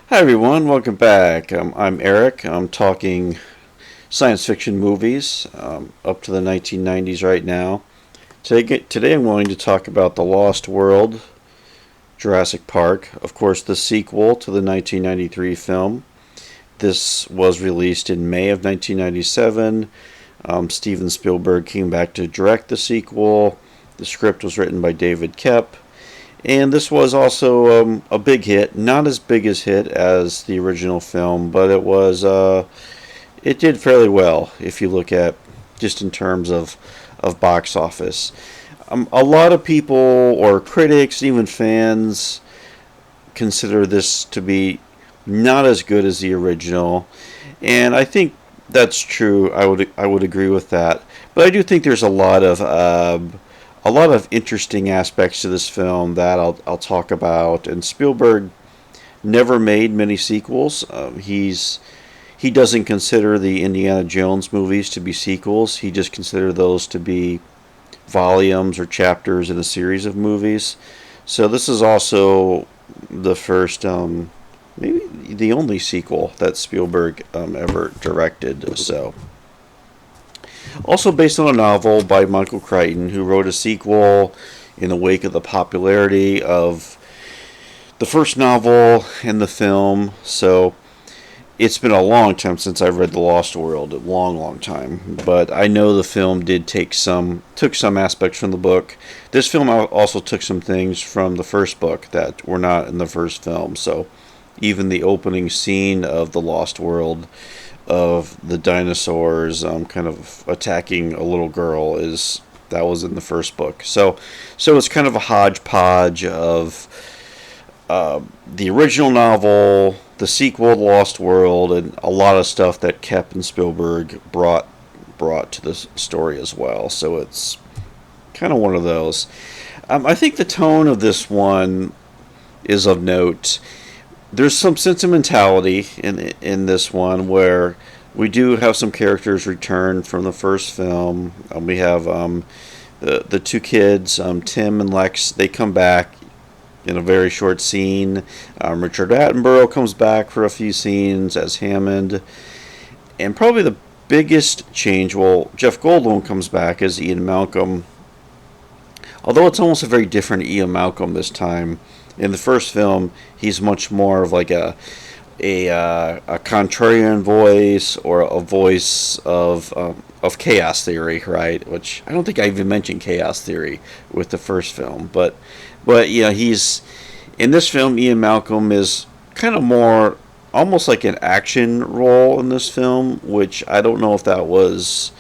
Hi everyone, welcome back. I'm Eric. I'm talking science fiction movies up to the 1990s right now. Today I'm going to talk about The Lost World, Jurassic Park, of course, the sequel to the 1993 film. This was released in May of 1997. Steven Spielberg came back to direct the sequel. The script was written by David Koepp. And this was also a big hit, not as big as hit as the original film, but it did fairly well if you look at just in terms of box office. A lot of people or critics, even fans, consider this to be not as good as the original, and I think that's true. I would agree with that, but I do think there's a lot of interesting aspects to this film that I'll talk about. And Spielberg never made many sequels. He doesn't consider the Indiana Jones movies to be sequels. He just considers those to be volumes or chapters in a series of movies. So this is also the first, maybe the only sequel that Spielberg ever directed. So also based on a novel by Michael Crichton, who wrote a sequel in the wake of the popularity of the first novel and the film. So it's been a long time since I've read The Lost World, a long, long time. But I know the film did took some aspects from the book. This film also took some things from the first book that were not in the first film. So even the opening scene of The Lost World of the dinosaurs kind of attacking a little girl that was in the first book. So it's kind of a hodgepodge of the original novel, the sequel, The Lost World, and a lot of stuff that Koepp and Spielberg brought to the story as well. So it's kind of one of those. I think the tone of this one is of note. There's some sentimentality in this one where we do have some characters return from the first film. We have the two kids, Tim and Lex. They come back in a very short scene. Richard Attenborough comes back for a few scenes as Hammond, and probably the biggest change. Well, Jeff Goldblum comes back as Ian Malcolm, although it's almost a very different Ian Malcolm this time. In the first film, he's much more of like a contrarian voice, or a voice of chaos theory, right? Which I don't think I even mentioned chaos theory with the first film, but he's in this film. Ian Malcolm is kind of more almost like an action role in this film, which I don't know if that was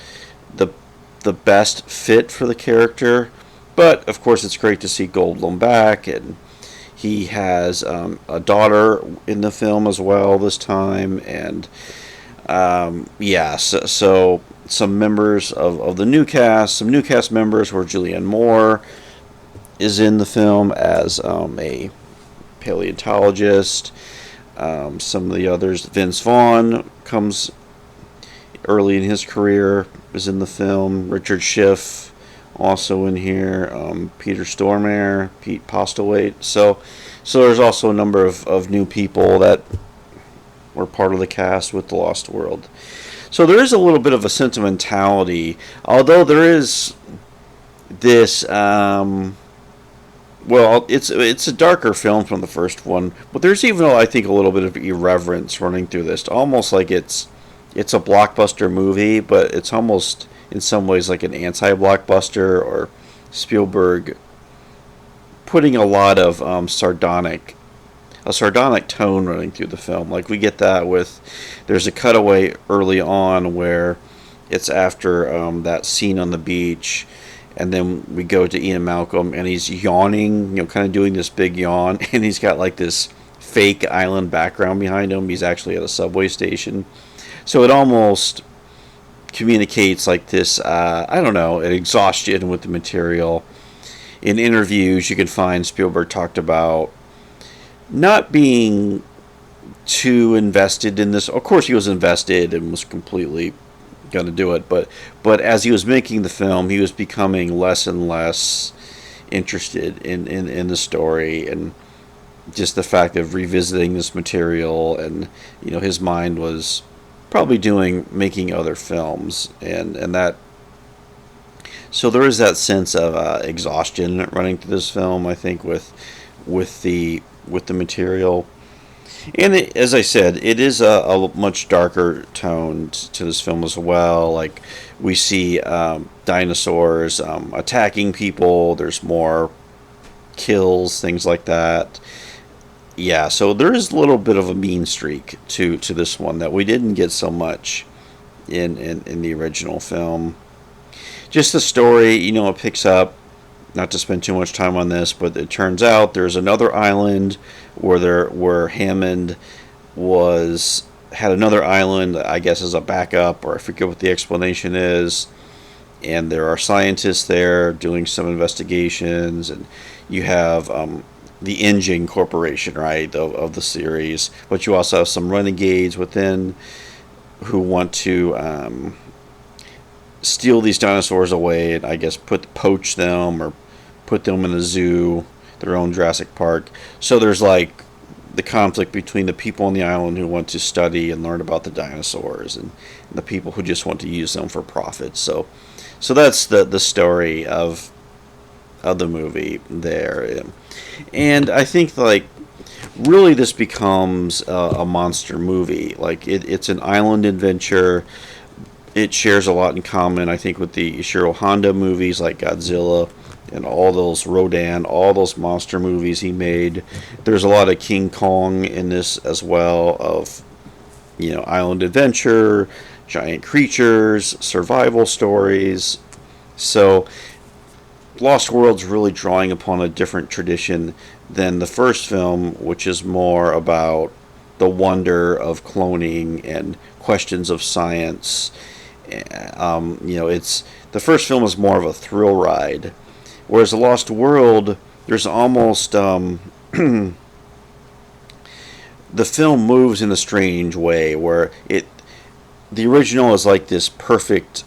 the best fit for the character, but of course it's great to see Goldblum back. And he has a daughter in the film as well this time. And so some members of the new cast, some new cast members where Julianne Moore is in the film as a paleontologist. Some of the others, Vince Vaughn comes early in his career, is in the film. Richard Schiff also in here, Peter Stormare, Pete Postlewaite. So there's also a number of new people that were part of the cast with The Lost World. So there is a little bit of a sentimentality, although there is this. It's a darker film from the first one, but there's even, I think, a little bit of irreverence running through this, almost like it's a blockbuster movie, but it's almost in some ways like an anti-blockbuster, or Spielberg putting a lot of sardonic tone running through the film. Like we get that with, there's a cutaway early on where it's after that scene on the beach, and then we go to Ian Malcolm and he's yawning, kind of doing this big yawn, and he's got like this fake island background behind him. He's actually at a subway station, so it almost communicates like this, I don't know, an exhaustion with the material. In interviews you can find, Spielberg talked about not being too invested in this. Of course he was invested and was completely going to do it, but as he was making the film, he was becoming less and less interested in the story. And just the fact of revisiting this material, and his mind was probably making other films, and that, so there is that sense of exhaustion running through this film, I think, with the material. And as I said, it is a much darker tone to this film as well. Like, we see dinosaurs attacking people. There's more kills, things like that. Yeah, so there is a little bit of a mean streak to this one that we didn't get so much in the original film. Just the story, it picks up. Not to spend too much time on this, but it turns out there's another island where Hammond had another island, I guess, as a backup, or I forget what the explanation is. And there are scientists there doing some investigations, and you have the Engine Corporation, right, of the series, but you also have some renegades within who want to steal these dinosaurs away, and I guess poach them or put them in a zoo, their own Jurassic Park. So there's like the conflict between the people on the island who want to study and learn about the dinosaurs, and the people who just want to use them for profit. So that's the story of the movie there. And I think, like, really this becomes a monster movie. Like, it's an island adventure. It shares a lot in common, I think, with the Ishiro Honda movies like Godzilla and all those Rodan, all those monster movies he made. There's a lot of King Kong in this as well, of island adventure, giant creatures, survival stories. So Lost World's really drawing upon a different tradition than the first film, which is more about the wonder of cloning and questions of science. It's the first film is more of a thrill ride, whereas The Lost World, there's almost the film moves in a strange way where the original is like this perfect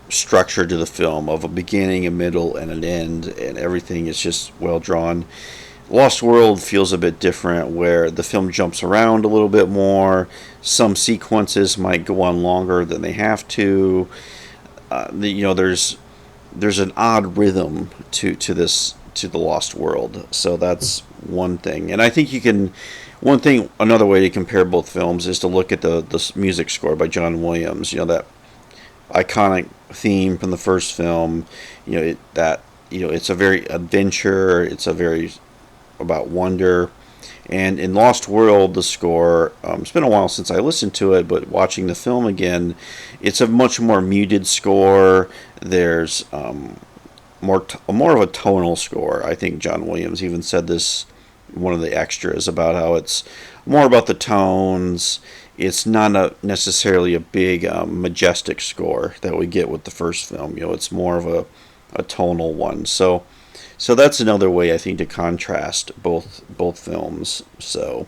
structure to the film of a beginning, a middle, and an end, and everything is just well drawn. Lost World feels a bit different, where the film jumps around a little bit more. Some sequences might go on longer than they have to. There's an odd rhythm to the Lost World. So that's one thing, and I think another way to compare both films is to look at the music score by John Williams. That iconic theme from the first film. It's a very adventure. It's a very about wonder. And in Lost World, the score, it's been a while since I listened to it, but watching the film again, it's a much more muted score. There's more of a tonal score. I think John Williams even said this in one of the extras about how it's more about the tones. It's not necessarily a big majestic score that we get with the first film. It's more of a tonal one. So that's another way, I think, to contrast both films. So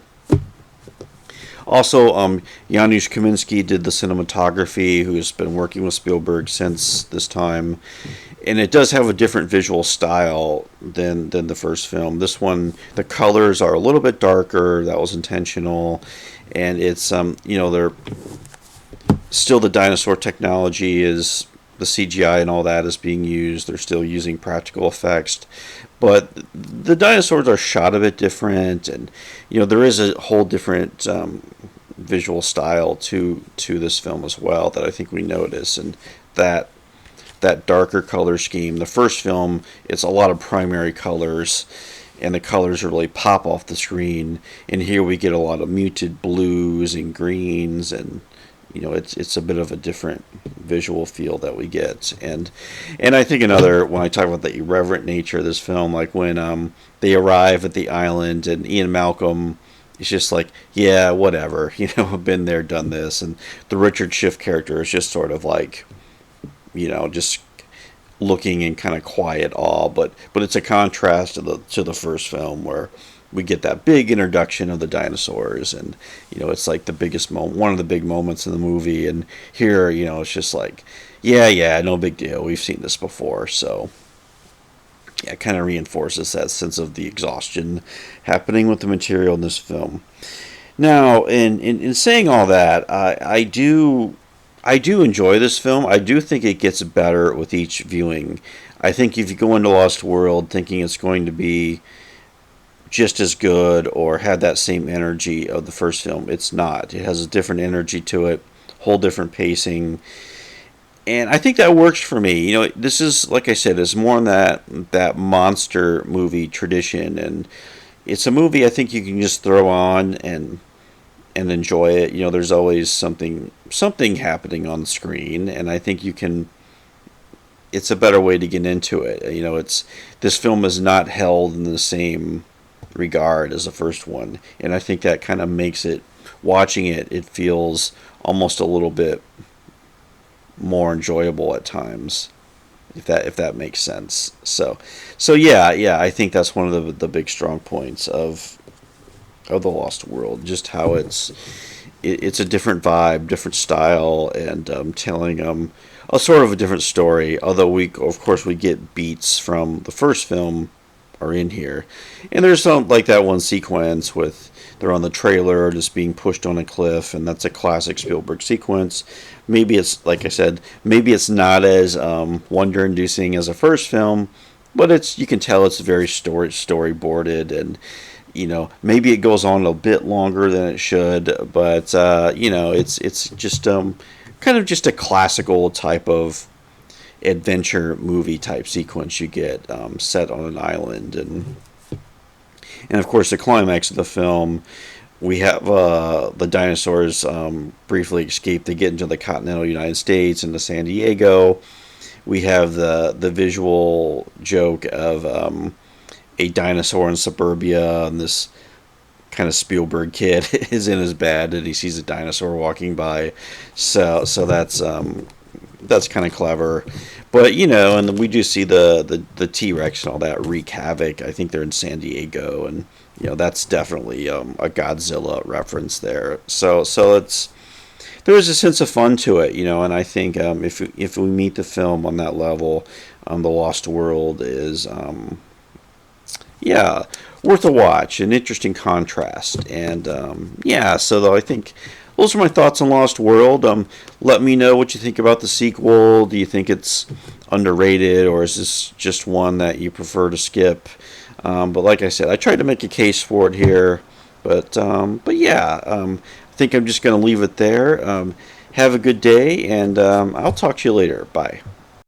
also, Janusz Kaminski did the cinematography, who's been working with Spielberg since this time, and it does have a different visual style than the first film. This one, the colors are a little bit darker. That was intentional, and it's they're still, the dinosaur technology is, the CGI and all that is being used. They're still using practical effects, but the dinosaurs are shot a bit different, and there is a whole different visual style to this film as well that I think we notice, and that darker color scheme. The first film, it's a lot of primary colors, and the colors really pop off the screen, and here we get a lot of muted blues and greens, and it's a bit of a different visual feel that we get. And I think when I talk about the irreverent nature of this film, like when they arrive at the island and Ian Malcolm is just like, yeah, whatever, I've been there, done this. And the Richard Schiff character is just sort of like, just looking in kind of quiet awe, but it's a contrast to the first film, where we get that big introduction of the dinosaurs, and it's like the biggest one of the big moments in the movie. And here, it's just like, yeah, no big deal, we've seen this before. So yeah, it kind of reinforces that sense of the exhaustion happening with the material in this film. Now, in saying all that, I do enjoy this film. I do think it gets better with each viewing. I think if you go into Lost World thinking it's going to be just as good or have that same energy of the first film, it's not. It has a different energy to it, whole different pacing, and I think that works for me. This is, like I said, it's more in that monster movie tradition, and it's a movie I think you can just throw on and enjoy it. There's always something happening on the screen, and I think you can. It's a better way to get into it. It's this film is not held in the same regard as the first one, and I think that kind of makes it. Watching it, it feels almost a little bit more enjoyable at times, if that makes sense. So yeah, I think that's one of the big strong points of the Lost World, just how it's a different vibe, different style, and telling a sort of a different story. Although we, of course, we get beats from the first film are in here, and there's some like that one sequence with they're on the trailer just being pushed on a cliff, and that's a classic Spielberg sequence. Maybe it's like I said, maybe it's not as wonder-inducing as the first film, but you can tell it's very storyboarded, and maybe it goes on a bit longer than it should, but it's just kind of just a classical type of adventure movie type sequence you get set on an island, and of course the climax of the film. We have the dinosaurs briefly escape. They get into the continental United States, into San Diego. We have the visual joke of a dinosaur in suburbia, and this kind of Spielberg kid is in his bed and he sees a dinosaur walking by. So that's kind of clever. But and we do see the T-Rex and all that wreak havoc. I think they're in San Diego, and that's definitely a Godzilla reference there. So it's there is a sense of fun to it, and I think if we meet the film on that level, the Lost World is yeah, worth a watch, an interesting contrast, and yeah. So though I think those are my thoughts on Lost World. Let me know what you think about the sequel. Do you think it's underrated, or is this just one that you prefer to skip? But like I said, I tried to make a case for it here, but yeah, I think I'm just going to leave it there. Have a good day, and I'll talk to you later. Bye.